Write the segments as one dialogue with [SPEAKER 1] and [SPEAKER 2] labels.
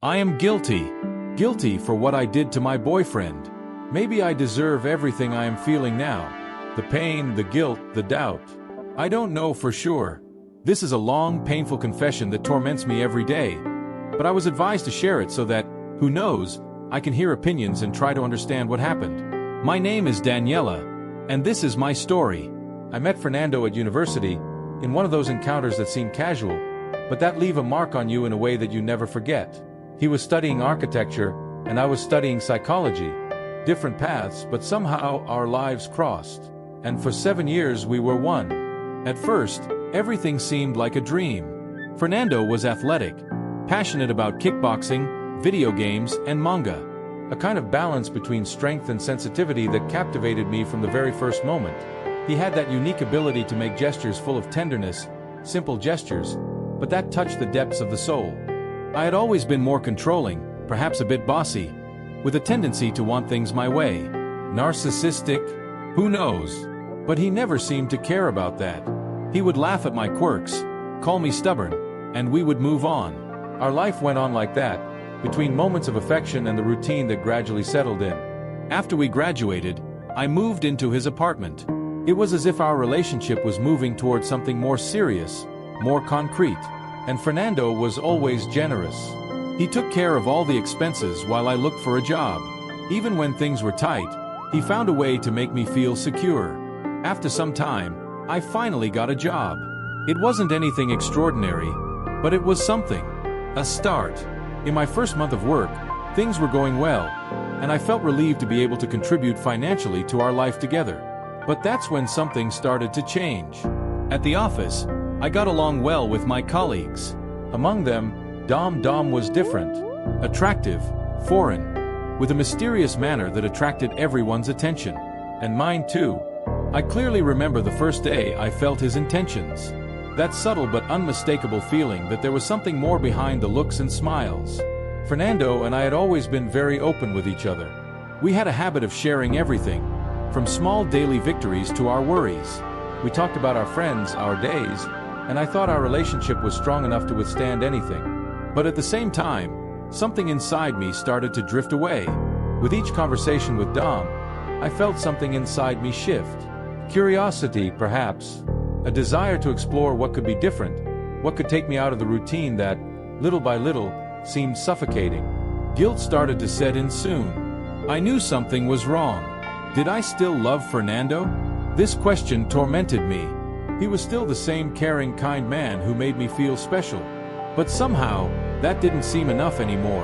[SPEAKER 1] I am guilty. Guilty for what I did to my boyfriend. Maybe I deserve everything I am feeling now. The pain, the guilt, the doubt. I don't know for sure. This is a long, painful confession that torments me every day. But I was advised to share it so that, who knows, I can hear opinions and try to understand what happened. My name is Daniela, and this is my story. I met Fernando at university, in one of those encounters that seem casual, but that leave a mark on you in a way that you never forget. He was studying architecture, and I was studying psychology. Different paths, but somehow our lives crossed. And for 7 years we were one. At first, everything seemed like a dream. Fernando was athletic, passionate about kickboxing, video games, and manga. A kind of balance between strength and sensitivity that captivated me from the very first moment. He had that unique ability to make gestures full of tenderness, simple gestures, but that touched the depths of the soul. I had always been more controlling, perhaps a bit bossy, with a tendency to want things my way. Narcissistic? Who knows? But he never seemed to care about that. He would laugh at my quirks, call me stubborn, and we would move on. Our life went on like that, between moments of affection and the routine that gradually settled in. After we graduated, I moved into his apartment. It was as if our relationship was moving towards something more serious, more concrete, and Fernando was always generous. He took care of all the expenses while I looked for a job. Even when things were tight, he found a way to make me feel secure. After some time, I finally got a job. It wasn't anything extraordinary, but it was something. A start. In my first month of work, things were going well, and I felt relieved to be able to contribute financially to our life together. But that's when something started to change. At the office, I got along well with my colleagues. Among them, Dom was different, attractive, foreign, with a mysterious manner that attracted everyone's attention, and mine too. I clearly remember the first day I felt his intentions. That subtle but unmistakable feeling that there was something more behind the looks and smiles. Fernando and I had always been very open with each other. We had a habit of sharing everything, from small daily victories to our worries. We talked about our friends, our days, and I thought our relationship was strong enough to withstand anything. But at the same time, something inside me started to drift away. With each conversation with Dom, I felt something inside me shift. Curiosity, perhaps. A desire to explore what could be different, what could take me out of the routine that, little by little, seemed suffocating. Guilt started to set in soon. I knew something was wrong. Did I still love Fernando? This question tormented me. He was still the same caring, kind man who made me feel special. But somehow, that didn't seem enough anymore.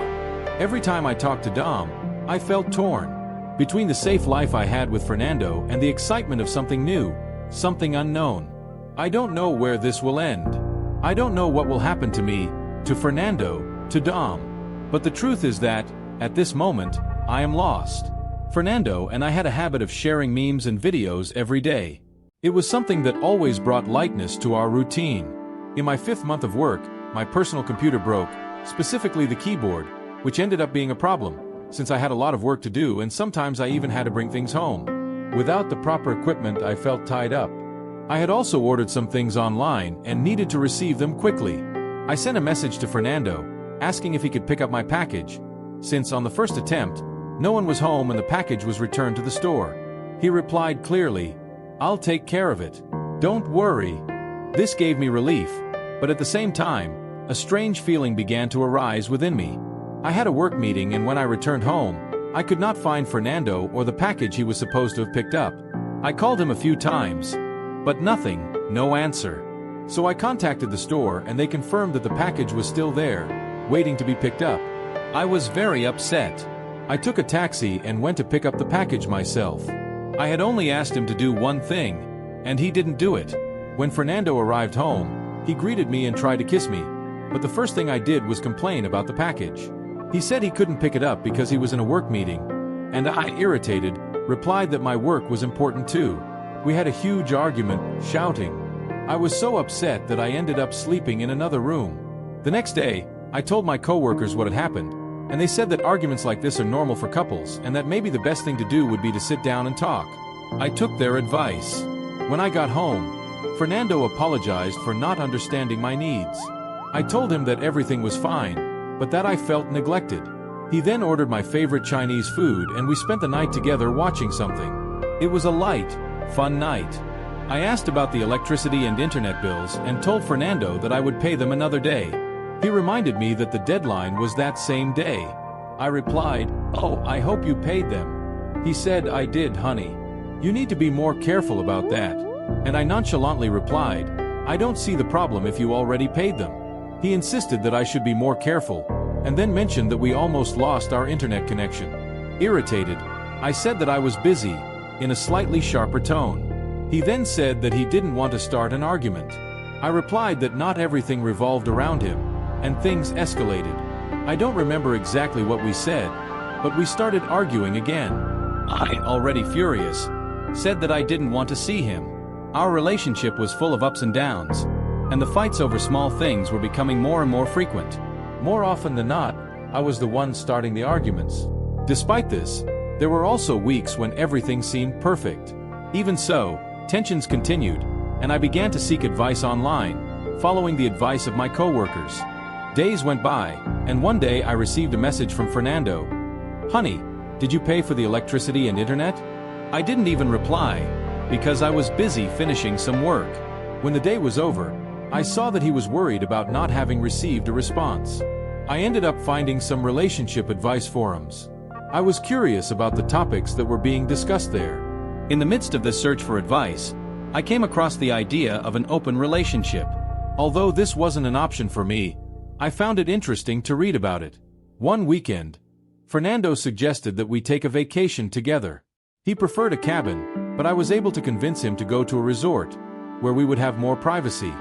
[SPEAKER 1] Every time I talked to Dom, I felt torn. Between the safe life I had with Fernando and the excitement of something new, something unknown. I don't know where this will end. I don't know what will happen to me, to Fernando, to Dom. But the truth is that, at this moment, I am lost. Fernando and I had a habit of sharing memes and videos every day. It was something that always brought lightness to our routine. In my 5th month of work, my personal computer broke, specifically the keyboard, which ended up being a problem, since I had a lot of work to do and sometimes I even had to bring things home. Without the proper equipment, I felt tied up. I had also ordered some things online and needed to receive them quickly. I sent a message to Fernando, asking if he could pick up my package, since on the first attempt, no one was home and the package was returned to the store. He replied clearly, "I'll take care of it. Don't worry." This gave me relief, but at the same time, a strange feeling began to arise within me. I had a work meeting and when I returned home, I could not find Fernando or the package he was supposed to have picked up. I called him a few times, but nothing, no answer. So I contacted the store and they confirmed that the package was still there, waiting to be picked up. I was very upset. I took a taxi and went to pick up the package myself. I had only asked him to do one thing, and he didn't do it. When Fernando arrived home, he greeted me and tried to kiss me, but the first thing I did was complain about the package. He said he couldn't pick it up because he was in a work meeting, and I, irritated, replied that my work was important too. We had a huge argument, shouting. I was so upset that I ended up sleeping in another room. The next day, I told my coworkers what had happened, and they said that arguments like this are normal for couples and that maybe the best thing to do would be to sit down and talk. I took their advice. When I got home, Fernando apologized for not understanding my needs. I told him that everything was fine, but that I felt neglected. He then ordered my favorite Chinese food and we spent the night together watching something. It was a light, fun night. I asked about the electricity and internet bills and told Fernando that I would pay them another day. He reminded me that the deadline was that same day. I replied, "Oh, I hope you paid them." He said, "I did, honey. You need to be more careful about that." And I nonchalantly replied, "I don't see the problem if you already paid them." He insisted that I should be more careful, and then mentioned that we almost lost our internet connection. Irritated, I said that I was busy, in a slightly sharper tone. He then said that he didn't want to start an argument. I replied that not everything revolved around him, and things escalated. I don't remember exactly what we said, but we started arguing again. I, already furious, said that I didn't want to see him. Our relationship was full of ups and downs, and the fights over small things were becoming more and more frequent. More often than not, I was the one starting the arguments. Despite this, there were also weeks when everything seemed perfect. Even so, tensions continued, and I began to seek advice online, following the advice of my coworkers. Days went by, and one day I received a message from Fernando. "Honey, did you pay for the electricity and internet?" I didn't even reply, because I was busy finishing some work. When the day was over, I saw that he was worried about not having received a response. I ended up finding some relationship advice forums. I was curious about the topics that were being discussed there. In the midst of this search for advice, I came across the idea of an open relationship. Although this wasn't an option for me, I found it interesting to read about it. One weekend, Fernando suggested that we take a vacation together. He preferred a cabin, but I was able to convince him to go to a resort, where we would have more privacy.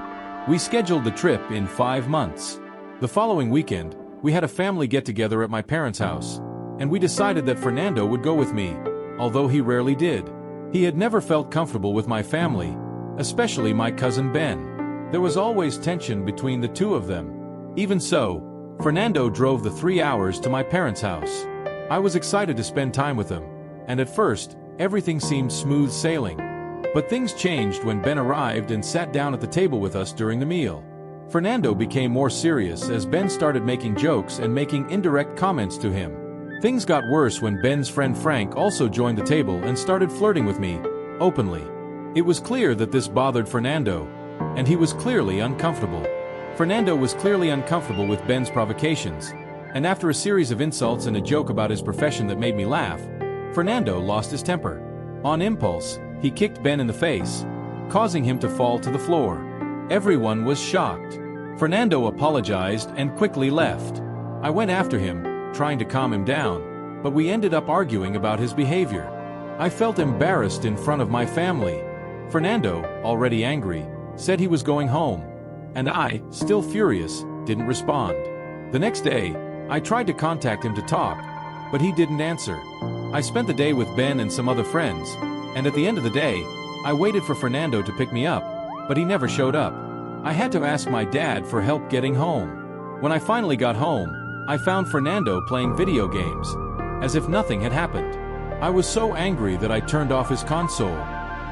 [SPEAKER 1] We scheduled the trip in 5 months. The following weekend, we had a family get-together at my parents' house, and we decided that Fernando would go with me, although he rarely did. He had never felt comfortable with my family, especially my cousin Ben. There was always tension between the two of them. Even so, Fernando drove the 3 hours to my parents' house. I was excited to spend time with him, and at first, everything seemed smooth sailing. But things changed when Ben arrived and sat down at the table with us during the meal. Fernando became more serious as Ben started making jokes and making indirect comments to him. Things got worse when Ben's friend Frank also joined the table and started flirting with me, openly. It was clear that this bothered Fernando, and he was clearly uncomfortable. Fernando was clearly uncomfortable with Ben's provocations, and after a series of insults and a joke about his profession that made me laugh, Fernando lost his temper. On impulse, he kicked Ben in the face, causing him to fall to the floor. Everyone was shocked. Fernando apologized and quickly left. I went after him, trying to calm him down, but we ended up arguing about his behavior. I felt embarrassed in front of my family. Fernando, already angry, said he was going home, and I, still furious, didn't respond. The next day, I tried to contact him to talk, but he didn't answer. I spent the day with Ben and some other friends, and at the end of the day, I waited for Fernando to pick me up, but he never showed up. I had to ask my dad for help getting home. When I finally got home, I found Fernando playing video games, as if nothing had happened. I was so angry that I turned off his console.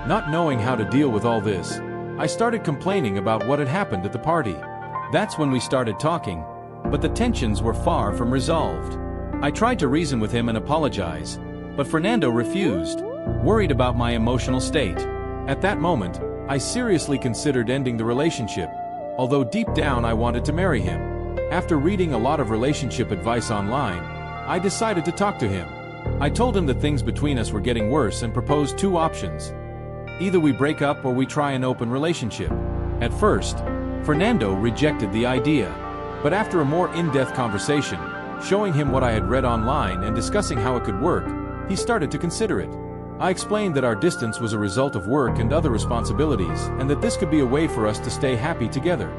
[SPEAKER 1] Not knowing how to deal with all this, I started complaining about what had happened at the party. That's when we started talking, but the tensions were far from resolved. I tried to reason with him and apologize, but Fernando refused, worried about my emotional state. At that moment, I seriously considered ending the relationship, although deep down I wanted to marry him. After reading a lot of relationship advice online, I decided to talk to him. I told him that things between us were getting worse and proposed 2 options. Either we break up or we try an open relationship. At first, Fernando rejected the idea, but after a more in-depth conversation, showing him what I had read online and discussing how it could work, he started to consider it. I explained that our distance was a result of work and other responsibilities, and that this could be a way for us to stay happy together.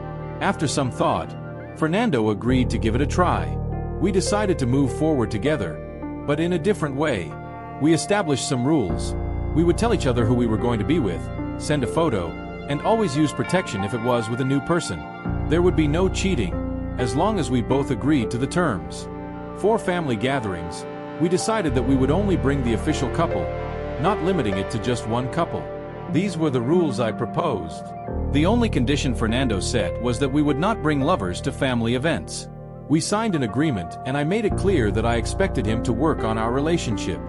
[SPEAKER 1] After some thought, Fernando agreed to give it a try. We decided to move forward together, but in a different way. We established some rules. We would tell each other who we were going to be with, send a photo, and always use protection if it was with a new person. There would be no cheating, as long as we both agreed to the terms. For family gatherings, we decided that we would only bring the official couple, not limiting it to just one couple. These were the rules I proposed. The only condition Fernando set was that we would not bring lovers to family events. We signed an agreement and I made it clear that I expected him to work on our relationship.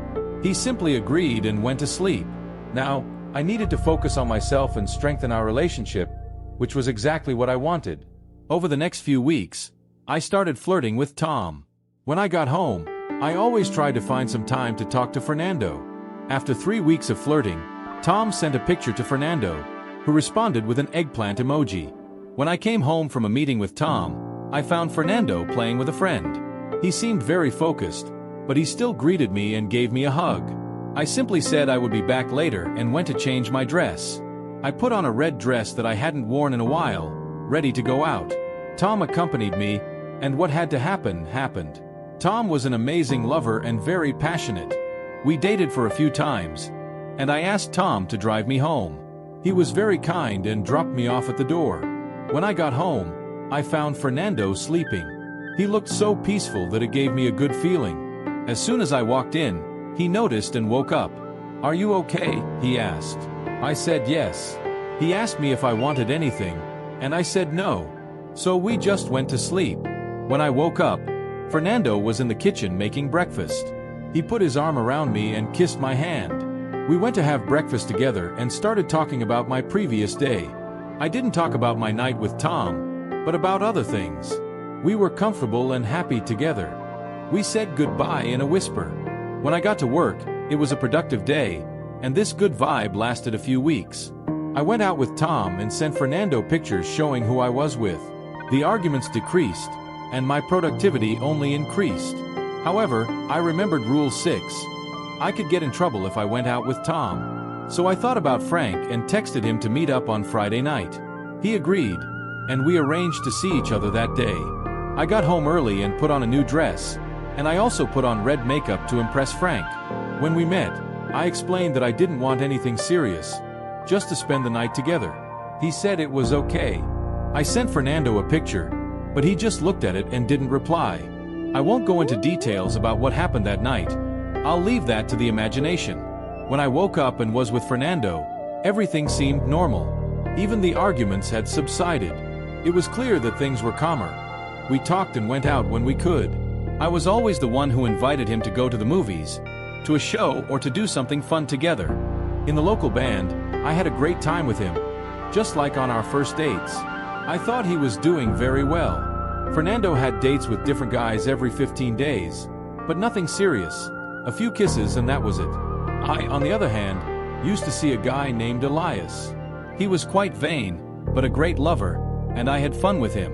[SPEAKER 1] He simply agreed and went to sleep. Now, I needed to focus on myself and strengthen our relationship, which was exactly what I wanted. Over the next few weeks, I started flirting with Tom. When I got home, I always tried to find some time to talk to Fernando. After 3 weeks of flirting, Tom sent a picture to Fernando, who responded with an eggplant emoji. When I came home from a meeting with Tom, I found Fernando playing with a friend. He seemed very focused, but he still greeted me and gave me a hug. I simply said I would be back later and went to change my dress. I put on a red dress that I hadn't worn in a while, ready to go out. Tom accompanied me, and what had to happen, happened. Tom was an amazing lover and very passionate. We dated for a few times, and I asked Tom to drive me home. He was very kind and dropped me off at the door. When I got home, I found Fernando sleeping. He looked so peaceful that it gave me a good feeling. As soon as I walked in, he noticed and woke up. "Are you okay?" he asked. I said yes. He asked me if I wanted anything, and I said no. So we just went to sleep. When I woke up, Fernando was in the kitchen making breakfast. He put his arm around me and kissed my hand. We went to have breakfast together and started talking about my previous day. I didn't talk about my night with Tom, but about other things. We were comfortable and happy together. We said goodbye in a whisper. When I got to work, it was a productive day, and this good vibe lasted a few weeks. I went out with Tom and sent Fernando pictures showing who I was with. The arguments decreased, and my productivity only increased. However, I remembered Rule 6. I could get in trouble if I went out with Tom. So I thought about Frank and texted him to meet up on Friday night. He agreed, and we arranged to see each other that day. I got home early and put on a new dress, and I also put on red makeup to impress Frank. When we met, I explained that I didn't want anything serious, just to spend the night together. He said it was okay. I sent Fernando a picture, but he just looked at it and didn't reply. I won't go into details about what happened that night. I'll leave that to the imagination. When I woke up and was with Fernando, everything seemed normal. Even the arguments had subsided. It was clear that things were calmer. We talked and went out when we could. I was always the one who invited him to go to the movies, to a show, or to do something fun together. In the local band, I had a great time with him, just like on our first dates. I thought he was doing very well. Fernando had dates with different guys every 15 days, but nothing serious. A few kisses and that was it. I, on the other hand, used to see a guy named Elias. He was quite vain, but a great lover, and I had fun with him.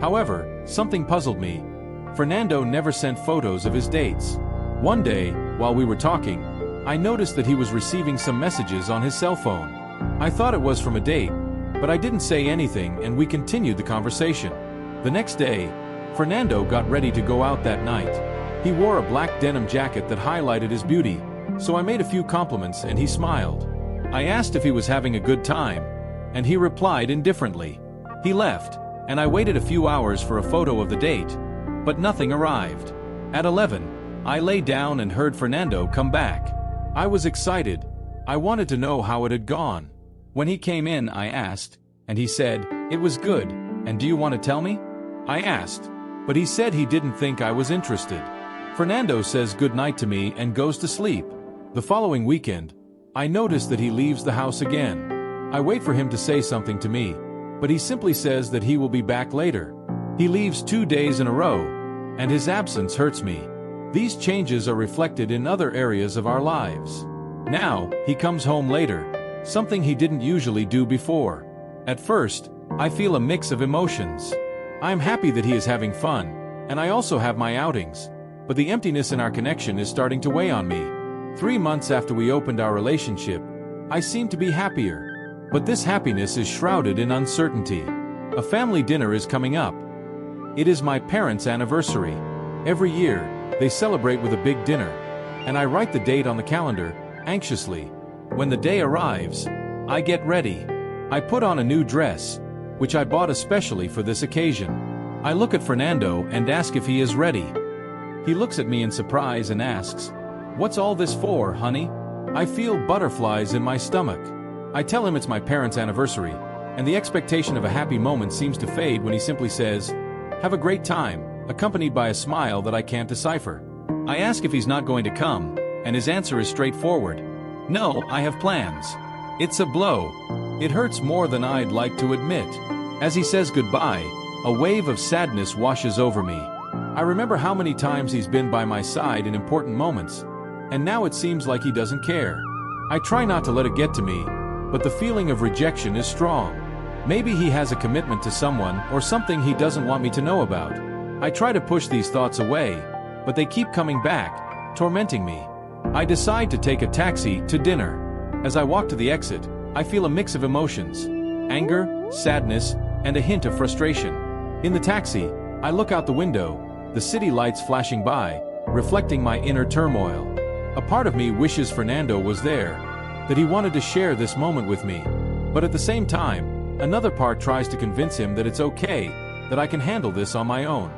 [SPEAKER 1] However, something puzzled me. Fernando never sent photos of his dates. One day, while we were talking, I noticed that he was receiving some messages on his cell phone. I thought it was from a date, but I didn't say anything and we continued the conversation. The next day, Fernando got ready to go out that night. He wore a black denim jacket that highlighted his beauty, so I made a few compliments and he smiled. I asked if he was having a good time, and he replied indifferently. He left, and I waited a few hours for a photo of the date, but nothing arrived. At 11, I lay down and heard Fernando come back. I was excited. I wanted to know how it had gone. When he came in, I asked, and he said, "It was good, and do you want to tell me?" I asked, but he said he didn't think I was interested. Fernando says goodnight to me and goes to sleep. The following weekend, I notice that he leaves the house again. I wait for him to say something to me, but he simply says that he will be back later. He leaves 2 days in a row, and his absence hurts me. These changes are reflected in other areas of our lives. Now, he comes home later, something he didn't usually do before. At first, I feel a mix of emotions. I am happy that he is having fun, and I also have my outings. But the emptiness in our connection is starting to weigh on me. 3 months after we opened our relationship, I seem to be happier. But this happiness is shrouded in uncertainty. A family dinner is coming up. It is my parents' anniversary. Every year, they celebrate with a big dinner, and I write the date on the calendar, anxiously. When the day arrives, I get ready. I put on a new dress, which I bought especially for this occasion. I look at Fernando and ask if he is ready. He looks at me in surprise and asks, "What's all this for, honey?" I feel butterflies in my stomach. I tell him it's my parents' anniversary, and the expectation of a happy moment seems to fade when he simply says, "Have a great time, accompanied by a smile that I can't decipher. I ask if he's not going to come, and his answer is straightforward. No, I have plans. It's a blow. It hurts more than I'd like to admit. As he says goodbye, a wave of sadness washes over me. I remember how many times he's been by my side in important moments, and now it seems like he doesn't care. I try not to let it get to me, but the feeling of rejection is strong. Maybe he has a commitment to someone or something he doesn't want me to know about. I try to push these thoughts away, but they keep coming back, tormenting me. I decide to take a taxi to dinner. As I walk to the exit, I feel a mix of emotions: anger, sadness, and a hint of frustration. In the taxi, I look out the window, the city lights flashing by, reflecting my inner turmoil. A part of me wishes Fernando was there, that he wanted to share this moment with me. But at the same time, another part tries to convince him that it's okay, that I can handle this on my own.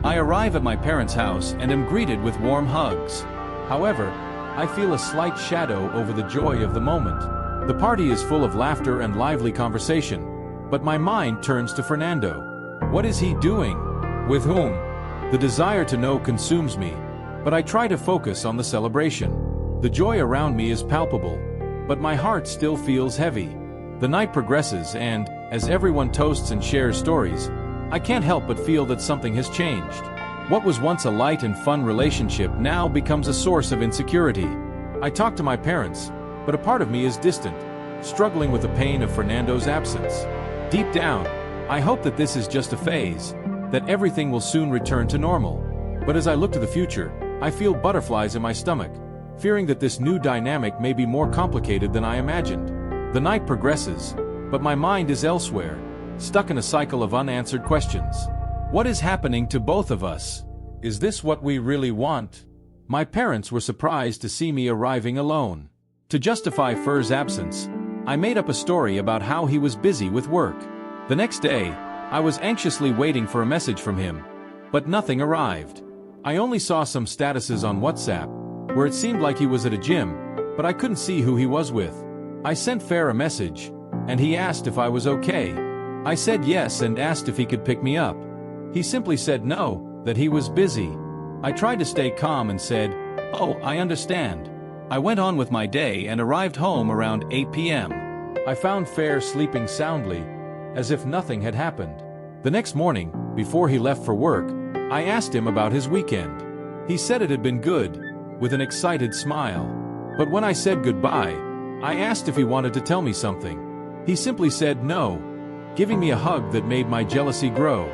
[SPEAKER 1] I arrive at my parents' house and am greeted with warm hugs. However, I feel a slight shadow over the joy of the moment. The party is full of laughter and lively conversation, but my mind turns to Fernando. What is he doing? With whom? The desire to know consumes me, but I try to focus on the celebration. The joy around me is palpable, but my heart still feels heavy. The night progresses and, as everyone toasts and shares stories, I can't help but feel that something has changed. What was once a light and fun relationship now becomes a source of insecurity. I talk to my parents, but a part of me is distant, struggling with the pain of Fernando's absence. Deep down, I hope that this is just a phase, that everything will soon return to normal. But as I look to the future, I feel butterflies in my stomach, fearing that this new dynamic may be more complicated than I imagined. The night progresses, but my mind is elsewhere, stuck in a cycle of unanswered questions. What is happening to both of us? Is this what we really want? My parents were surprised to see me arriving alone. To justify Fer's absence, I made up a story about how he was busy with work. The next day, I was anxiously waiting for a message from him, but nothing arrived. I only saw some statuses on WhatsApp, where it seemed like he was at a gym, but I couldn't see who he was with. I sent Fer a message, and he asked if I was okay. I said yes and asked if he could pick me up. He simply said no, that he was busy. I tried to stay calm and said, "Oh, I understand." I went on with my day and arrived home around 8 p.m. I found Fer sleeping soundly, as if nothing had happened. The next morning, before he left for work, I asked him about his weekend. He said it had been good, with an excited smile. But when I said goodbye, I asked if he wanted to tell me something. He simply said no, giving me a hug that made my jealousy grow.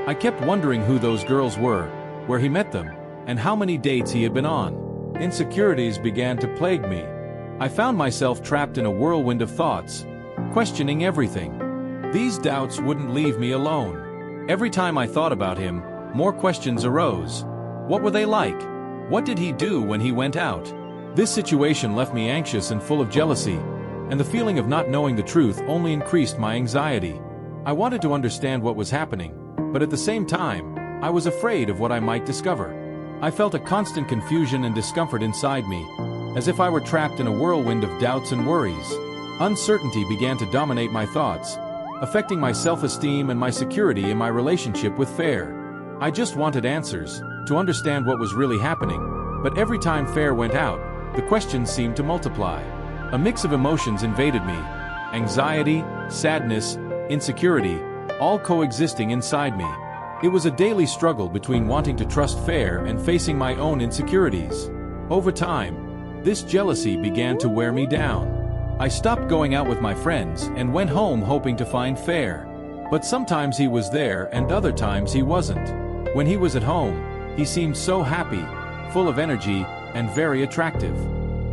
[SPEAKER 1] I kept wondering who those girls were, where he met them, and how many dates he had been on. Insecurities began to plague me. I found myself trapped in a whirlwind of thoughts, questioning everything. These doubts wouldn't leave me alone. Every time I thought about him, more questions arose. What were they like? What did he do when he went out? This situation left me anxious and full of jealousy, and the feeling of not knowing the truth only increased my anxiety. I wanted to understand what was happening, but at the same time, I was afraid of what I might discover. I felt a constant confusion and discomfort inside me, as if I were trapped in a whirlwind of doubts and worries. Uncertainty began to dominate my thoughts, affecting my self-esteem and my security in my relationship with Fer. I just wanted answers, to understand what was really happening, but every time Fer went out, the questions seemed to multiply. A mix of emotions invaded me: anxiety, sadness, insecurity, all coexisting inside me. It was a daily struggle between wanting to trust Fer and facing my own insecurities. Over time, this jealousy began to wear me down. I stopped going out with my friends and went home hoping to find Fer. But sometimes he was there and other times he wasn't. When he was at home, he seemed so happy, full of energy, and very attractive.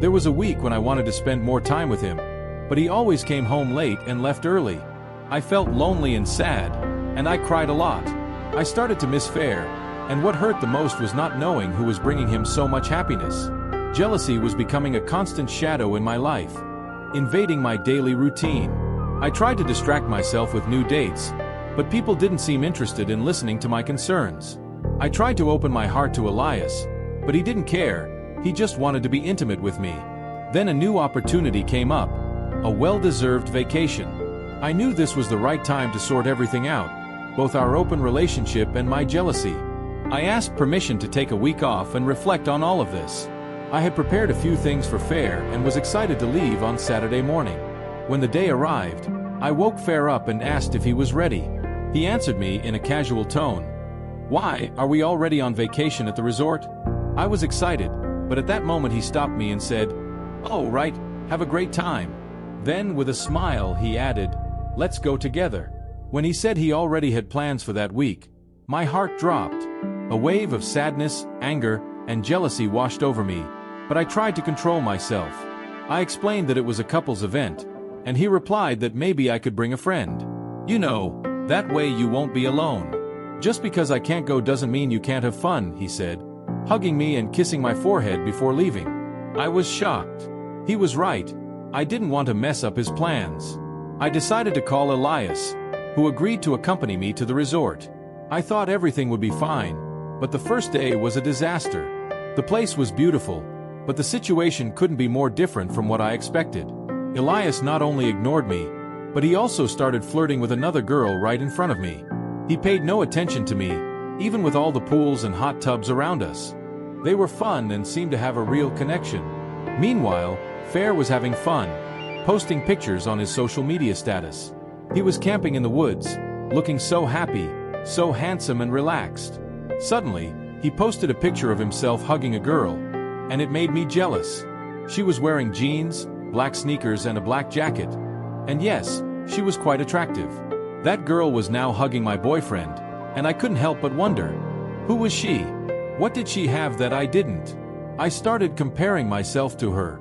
[SPEAKER 1] There was a week when I wanted to spend more time with him, but he always came home late and left early. I felt lonely and sad, and I cried a lot. I started to miss Fer, and what hurt the most was not knowing who was bringing him so much happiness. Jealousy was becoming a constant shadow in my life, invading my daily routine. I tried to distract myself with new dates, but people didn't seem interested in listening to my concerns. I tried to open my heart to Elias, but he didn't care. He just wanted to be intimate with me. Then a new opportunity came up, a well-deserved vacation. I knew this was the right time to sort everything out, both our open relationship and my jealousy. I asked permission to take a week off and reflect on all of this. I had prepared a few things for Fair and was excited to leave on Saturday morning. When the day arrived, I woke Fair up and asked if he was ready. He answered me in a casual tone. "Why, are we already on vacation at the resort?" I was excited, but at that moment he stopped me and said, "Oh, right, have a great time." Then, with a smile, he added, "Let's go together." When he said he already had plans for that week, my heart dropped. A wave of sadness, anger, and jealousy washed over me, but I tried to control myself. I explained that it was a couple's event, and he replied that maybe I could bring a friend. "You know, that way you won't be alone. Just because I can't go doesn't mean you can't have fun," he said, hugging me and kissing my forehead before leaving. I was shocked. He was right. I didn't want to mess up his plans. I decided to call Elias, who agreed to accompany me to the resort. I thought everything would be fine, but the first day was a disaster. The place was beautiful, but the situation couldn't be more different from what I expected. Elias not only ignored me, but he also started flirting with another girl right in front of me. He paid no attention to me, even with all the pools and hot tubs around us. They were fun and seemed to have a real connection. Meanwhile, Fair was having fun, posting pictures on his social media status. He was camping in the woods, looking so happy, so handsome and relaxed. Suddenly, he posted a picture of himself hugging a girl, and it made me jealous. She was wearing jeans, black sneakers and a black jacket. And yes, she was quite attractive. That girl was now hugging my boyfriend, and I couldn't help but wonder, who was she? What did she have that I didn't? I started comparing myself to her.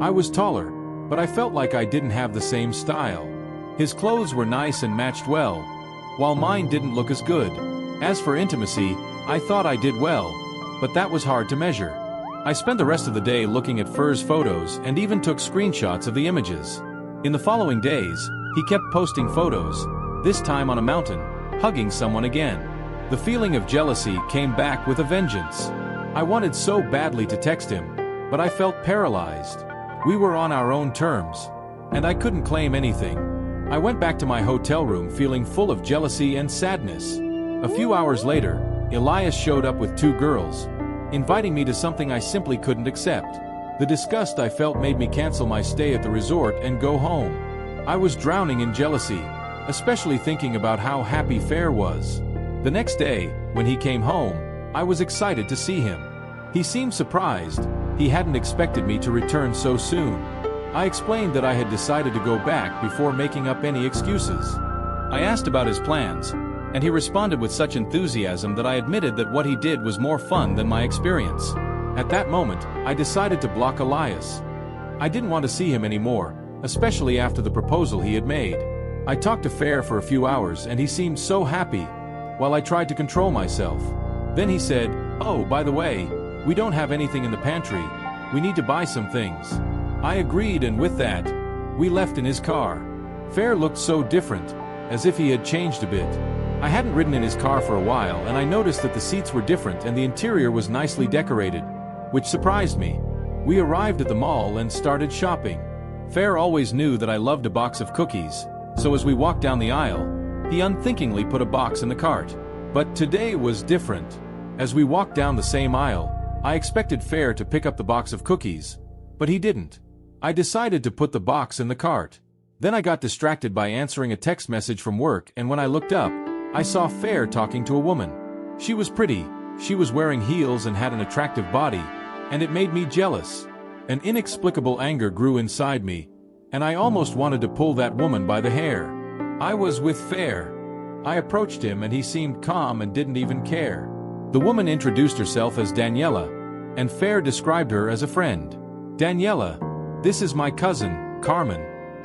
[SPEAKER 1] I was taller, but I felt like I didn't have the same style. His clothes were nice and matched well, while mine didn't look as good. As for intimacy, I thought I did well, but that was hard to measure. I spent the rest of the day looking at Fair's photos and even took screenshots of the images. In the following days, he kept posting photos, this time on a mountain, hugging someone again. The feeling of jealousy came back with a vengeance. I wanted so badly to text him, but I felt paralyzed. We were on our own terms, and I couldn't claim anything. I went back to my hotel room feeling full of jealousy and sadness. A few hours later, Elias showed up with two girls, inviting me to something I simply couldn't accept. The disgust I felt made me cancel my stay at the resort and go home. I was drowning in jealousy, especially thinking about how happy Fair was. The next day, when he came home, I was excited to see him. He seemed surprised. He hadn't expected me to return so soon. I explained that I had decided to go back before making up any excuses. I asked about his plans, and he responded with such enthusiasm that I admitted that what he did was more fun than my experience. At that moment, I decided to block Elias. I didn't want to see him anymore, especially after the proposal he had made. I talked to Fair for a few hours and he seemed so happy, while I tried to control myself. Then he said, "Oh, by the way, we don't have anything in the pantry. We need to buy some things." I agreed, and with that, we left in his car. Fair looked so different, as if he had changed a bit. I hadn't ridden in his car for a while, and I noticed that the seats were different and the interior was nicely decorated, which surprised me. We arrived at the mall and started shopping. Fair always knew that I loved a box of cookies, so as we walked down the aisle, he unthinkingly put a box in the cart. But today was different. As we walked down the same aisle, I expected Fair to pick up the box of cookies, but he didn't. I decided to put the box in the cart. Then I got distracted by answering a text message from work, and when I looked up, I saw Fair talking to a woman. She was pretty, she was wearing heels and had an attractive body, and it made me jealous. An inexplicable anger grew inside me, and I almost wanted to pull that woman by the hair. I was with Fair. I approached him and he seemed calm and didn't even care. The woman introduced herself as Daniela, and Fair described her as a friend. "Daniela, this is my cousin, Carmen."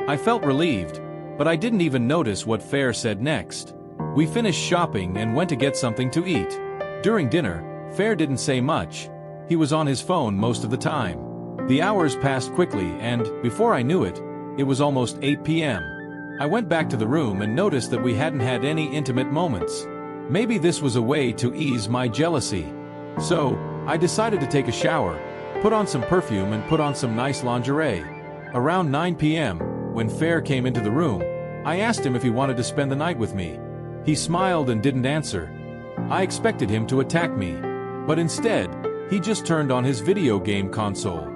[SPEAKER 1] I felt relieved, but I didn't even notice what Fair said next. We finished shopping and went to get something to eat. During dinner, Fair didn't say much. He was on his phone most of the time. The hours passed quickly and, before I knew it, it was almost 8 p.m. I went back to the room and noticed that we hadn't had any intimate moments. Maybe this was a way to ease my jealousy. So, I decided to take a shower, put on some perfume and put on some nice lingerie. Around 9 p.m., when Fair came into the room, I asked him if he wanted to spend the night with me. He smiled and didn't answer. I expected him to attack me, but instead, he just turned on his video game console.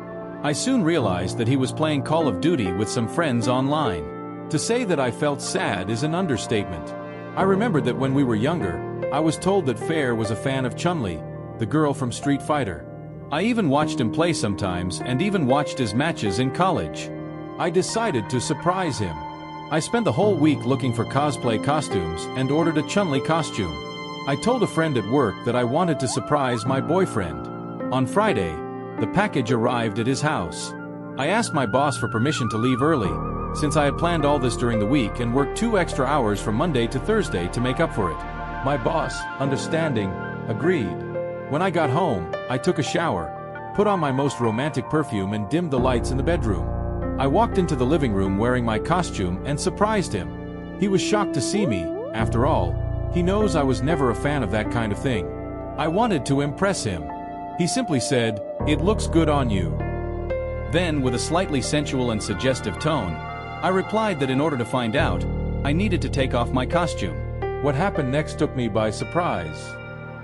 [SPEAKER 1] I soon realized that he was playing Call of Duty with some friends online. To say that I felt sad is an understatement. I remembered that when we were younger, I was told that Fair was a fan of Chun-Li, the girl from Street Fighter. I even watched him play sometimes and even watched his matches in college. I decided to surprise him. I spent the whole week looking for cosplay costumes and ordered a Chun-Li costume. I told a friend at work that I wanted to surprise my boyfriend. On Friday, the package arrived at his house. I asked my boss for permission to leave early, since I had planned all this during the week and worked 2 extra hours from Monday to Thursday to make up for it. My boss, understanding, agreed. When I got home, I took a shower, put on my most romantic perfume and dimmed the lights in the bedroom. I walked into the living room wearing my costume and surprised him. He was shocked to see me. After all, he knows I was never a fan of that kind of thing. I wanted to impress him. He simply said, "It looks good on you." Then, with a slightly sensual and suggestive tone, I replied that in order to find out, I needed to take off my costume. What happened next took me by surprise.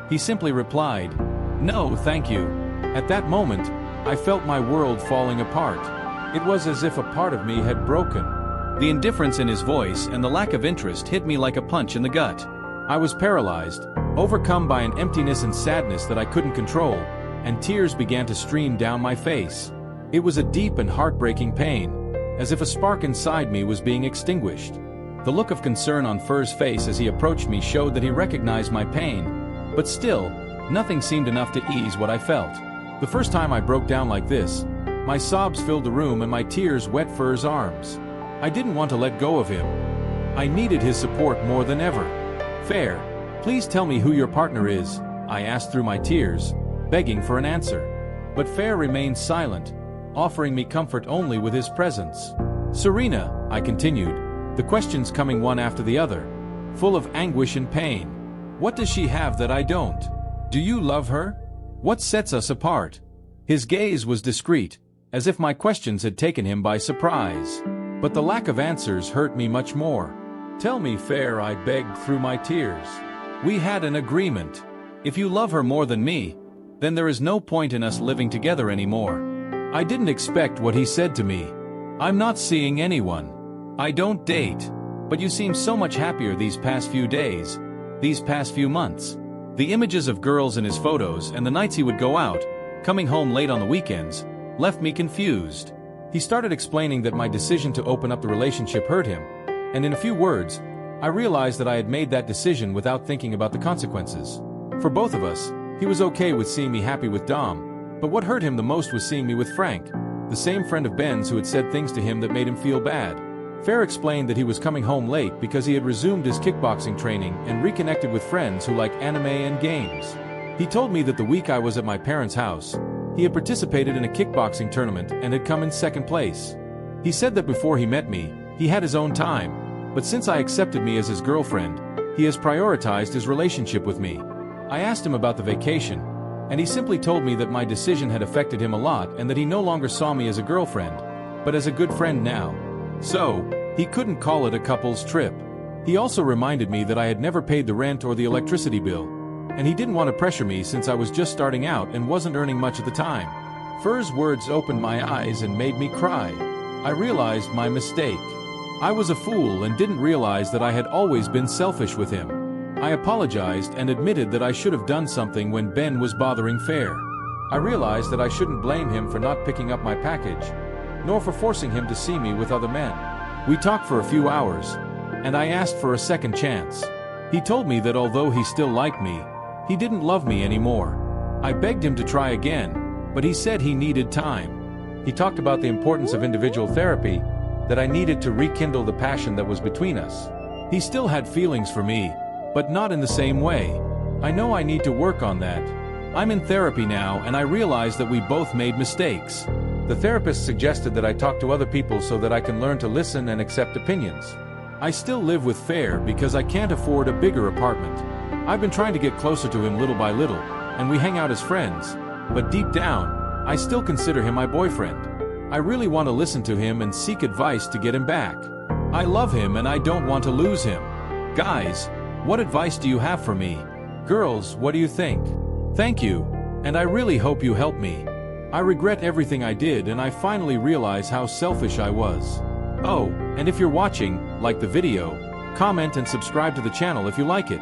[SPEAKER 1] He simply replied, "No, thank you." At that moment, I felt my world falling apart. It was as if a part of me had broken. The indifference in his voice and the lack of interest hit me like a punch in the gut. I was paralyzed, overcome by an emptiness and sadness that I couldn't control, and tears began to stream down my face. It was a deep and heartbreaking pain, as if a spark inside me was being extinguished. The look of concern on Fur's face as he approached me showed that he recognized my pain, but still, nothing seemed enough to ease what I felt. The first time I broke down like this, my sobs filled the room and my tears wet Fur's arms. I didn't want to let go of him. I needed his support more than ever. "Fair, please tell me who your partner is," I asked through my tears, begging for an answer. But Fair remained silent, offering me comfort only with his presence. "Serena," I continued, the questions coming one after the other, full of anguish and pain. "What does she have that I don't? Do you love her? What sets us apart?" His gaze was discreet, as if my questions had taken him by surprise. But the lack of answers hurt me much more. "Tell me, Fair," I begged through my tears. "We had an agreement. If you love her more than me, then there is no point in us living together anymore." I didn't expect what he said to me. "I'm not seeing anyone. I don't date. But you seem so much happier these past few days, these past few months." The images of girls in his photos and the nights he would go out, coming home late on the weekends, left me confused. He started explaining that my decision to open up the relationship hurt him, and in a few words, I realized that I had made that decision without thinking about the consequences. For both of us, he was okay with seeing me happy with Dom, but what hurt him the most was seeing me with Frank, the same friend of Ben's who had said things to him that made him feel bad. Fair explained that he was coming home late because he had resumed his kickboxing training and reconnected with friends who like anime and games. He told me that the week I was at my parents' house, he had participated in a kickboxing tournament and had come in second place. He said that before he met me, he had his own time, but since I accepted me as his girlfriend, he has prioritized his relationship with me. I asked him about the vacation, and he simply told me that my decision had affected him a lot and that he no longer saw me as a girlfriend, but as a good friend now. So, he couldn't call it a couple's trip. He also reminded me that I had never paid the rent or the electricity bill, and he didn't want to pressure me since I was just starting out and wasn't earning much at the time. Fur's words opened my eyes and made me cry. I realized my mistake. I was a fool and didn't realize that I had always been selfish with him. I apologized and admitted that I should have done something when Ben was bothering Fair. I realized that I shouldn't blame him for not picking up my package, nor for forcing him to see me with other men. We talked for a few hours, and I asked for a second chance. He told me that although he still liked me, he didn't love me anymore. I begged him to try again, but he said he needed time. He talked about the importance of individual therapy, that I needed to rekindle the passion that was between us. He still had feelings for me, but not in the same way. I know I need to work on that. I'm in therapy now and I realize that we both made mistakes. The therapist suggested that I talk to other people so that I can learn to listen and accept opinions. I still live with Fair because I can't afford a bigger apartment. I've been trying to get closer to him little by little, and we hang out as friends, but deep down, I still consider him my boyfriend. I really want to listen to him and seek advice to get him back. I love him and I don't want to lose him. Guys, what advice do you have for me? Girls, what do you think? Thank you, and I really hope you help me. I regret everything I did and I finally realize how selfish I was. Oh, and if you're watching, like the video, comment and subscribe to the channel if you like it.